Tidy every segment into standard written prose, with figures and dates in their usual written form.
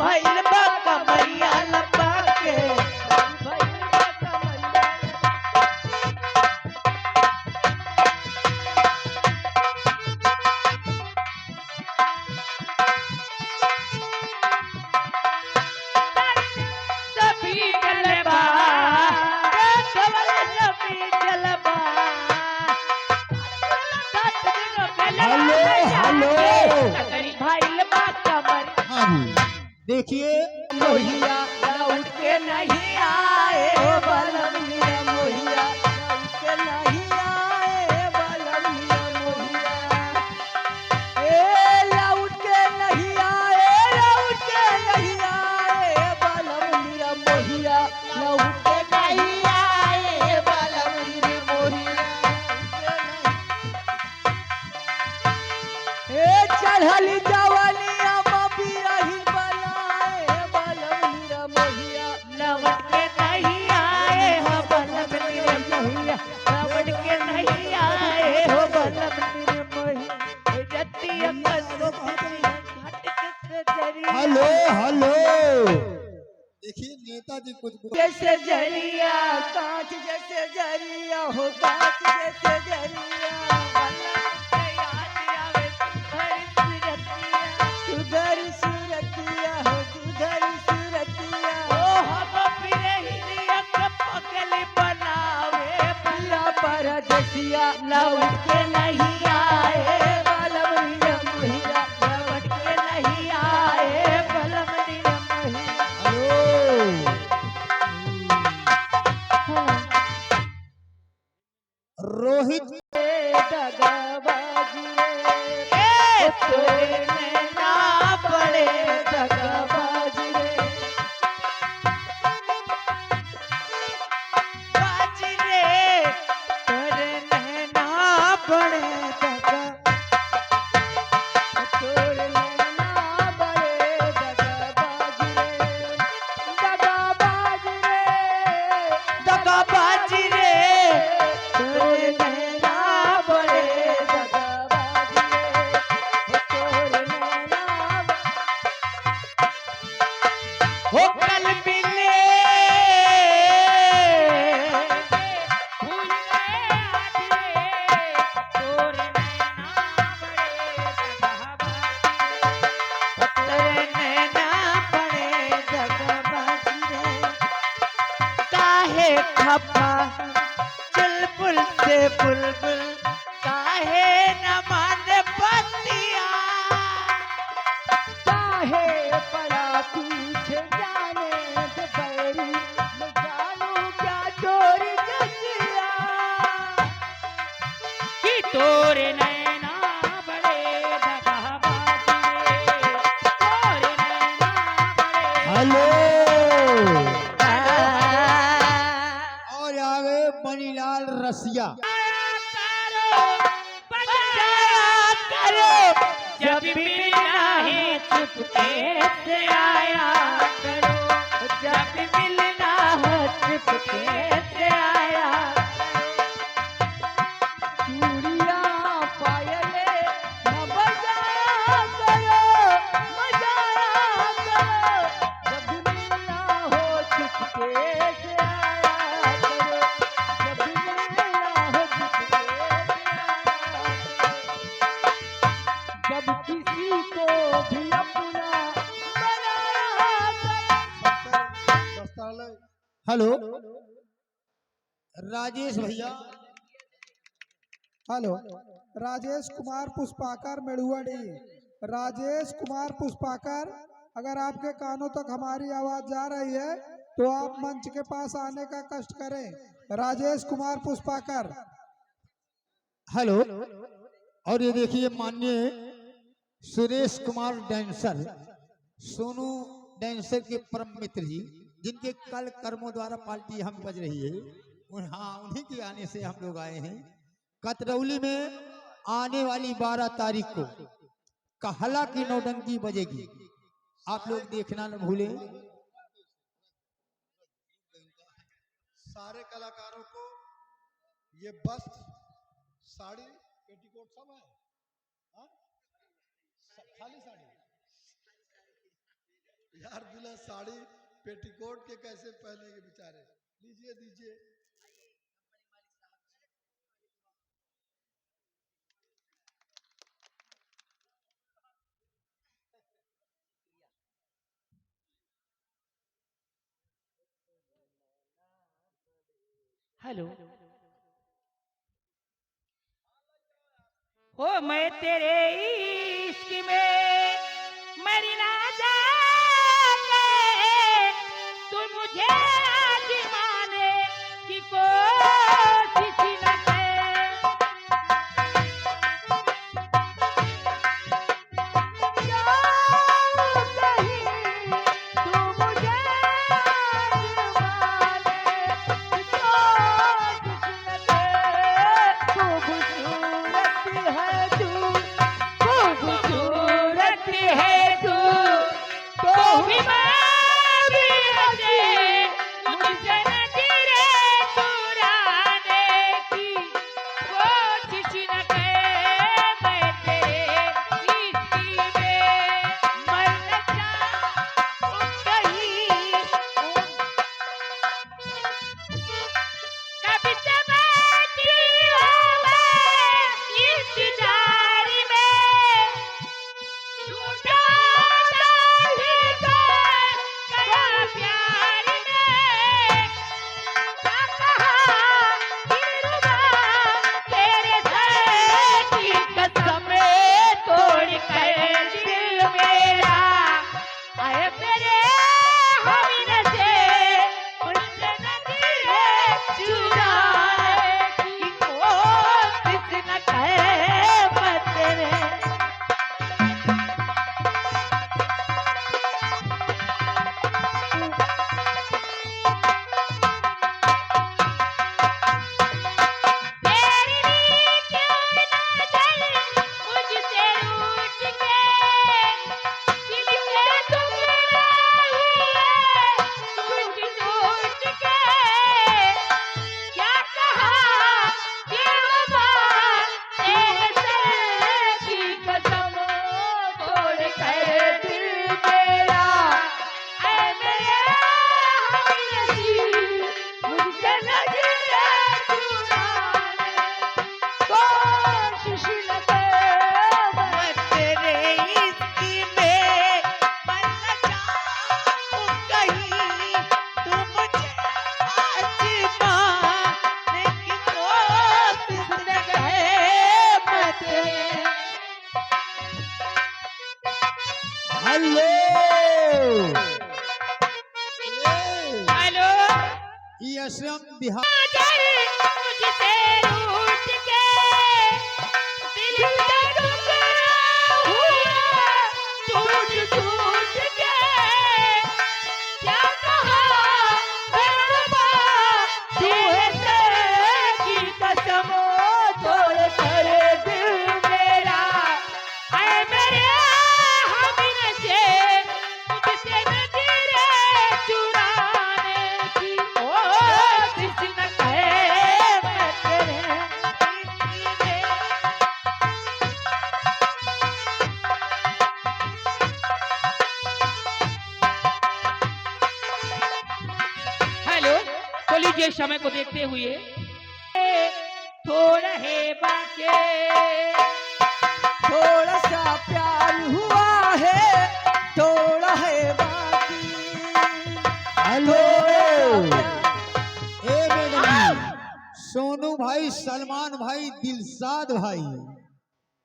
भइल बा कमरिया लपा के देखिए मोहिया लौट के नहीं आए बलमिया मोहिया लौट के नहीं आए बलमिया मोहिया लौट के नहीं आए बलमिया मोहिया लौट के नहीं आए बलमिया मोहिया चढ़ली जवानिया बबी रही लवट के नहीं आए हो बलम मेरे मोहिया लवट के नहीं आए हो बलम मेरे मोहिया जतिया हेलो हेलो देखिए नेताजी कुछ जैसे जरिया कांच जैसे जरिया हो कांच जैसे जरिया सुधर सुरतिया हो सुधर सुरतिया परदेसिया लौट के नहीं आए बलमिया मोहिया लौट के नहीं आए बलमिया मोहिया रोहित दगाबाजी तोरे नैना बड़े दगाबाजी रे बाजी रे तोरे नैना बड़े दगा तोरे नैना बड़े दगाबाजी रे दगाबाजी रे दगाबाजी रे तोरे नैना बड़े दगाबाजी रे तोरे नैना हो कल मिले खपा चुलबुल से बुलबुल काहे न माने बतिया काहे पड़ा पीछे जाने से बैरी मैं जानू क्या चोरी जसिया कि तोरे नैना बड़े दगाबाजी तोरे नैना बड़े हेलो मनीलाल रसिया करो जब भी नहीं चुपके से आया करो जब मिलना हो चुपके से आया चूड़िया पायले न बजाया करो बजाया करो जब मिलना हो चुपके से आया करो जब किसी को भी अपना हेलो राजेश भैया हेलो राजेश कुमार पुष्पाकर मेड़ुआडी राजेश कुमार पुष्पाकर अगर आपके कानों तक हमारी आवाज जा रही है तो आप मंच के पास आने का कष्ट करें राजेश कुमार पुष्पाकर हेलो और ये देखिए माननीय सुरेश कुमार डांसर सोनू डांसर के परम मित्र जी जिनके कल कर्मों द्वारा पार्टी हम बज रही है हाँ उन्हीं के आने से हम लोग आए हैं कतरौली में आने वाली 12 तारीख को कहला की नौटंकी बजेगी आप लोग देखना न भूले सारे कलाकारों को ये वस्त्र साड़ी पेटीकोट सब है खाली साड़ी यार दूल्हा साड़ी पेटीकोट के कैसे पहनेंगे बेचारे। लीजिए दीजिए। हेलो। ओ मैं तेरे इश्क में मर ना जाऊंगा, तू मुझे आज माने की कोशिश न कर। जाऊं कहीं, तू मुझे आज माने की कोशिश न कर। खूबसूरत है तू, खूबसूरत है तू, तो भी मांगी हंसे मुझसे नजरें चुराने की कोशिश न कर। मैं तेरे इश्क में मर न जाऊं कहीं, कभी से बैठी हूँ मैं इंतजार में, झूठा जाहिर कर गया प्यार ने। क्या कहा दिलरुबा तेरे दर्द की कसम तोड़ कर दिल मेरा, आए मेरे हमनसे मुझसे नजरें चुराने की कोशिश न कर। मैं तेरे तेरी क्यों नजर मुझसे रूठ के, दिल के टुकड़ा हुए टूट टूट के। क्या कहा दिलरुबा तेरे दर्द की कसम तोड़ कर दिल मेरा, ऐ मेरे हमनसीब मुझसे नजरें चुराने कोशिश न कर। मैं तेरे इश्क में मर न जाऊं कहीं, तू मुझे आज माने की कोशिश न कर। मैं तेरे हेलो। हेलो। ये असम बिहार नजर मुझसे रूठ के, दिल के टुकड़ा हुए टूट टूट के। क्या कहा दिलरुबा तेरे की कसम तोड़ कर दिल मेरा, ऐ मेरे हमनसे मुझसे नजरें चुराने की कोशिश न कर। मैं तेरे इश्क में हेलो। तो लीजिए समय को देखते हुए थोड़ा है बाकी, थोड़ा सा प्यार हुआ है, थोड़ा है बाकी। हेलो। थोड़ा ए मैडम, सोनू भाई, सलमान भाई, दिलशाद भाई,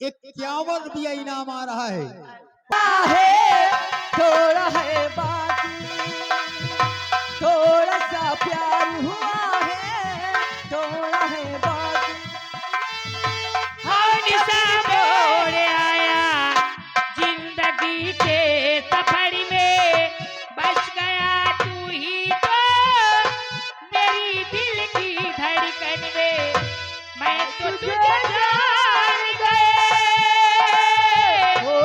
51 रुपया इनाम आ रहा है। प्यार है, थोड़ा है बाकी। थोड़ा सा प्यार हुआ है, थोड़ा है बाकी। कौन सा मोड़ आया जिंदगी के सफर में, बच गया तू ही तो मेरी दिल की धड़कन में। मैं तो तुझे जान गए हो,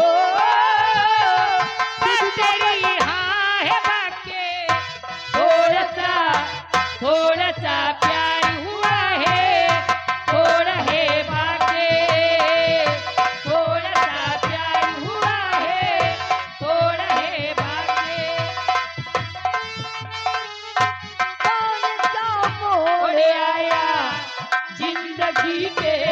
बस तेरी हाँ है बाकी। थोड़ा सा प्यार हुआ है, थोड़ा है बाकी। थोड़ा सा प्यार हुआ है, थोड़ा है बाकी। जी के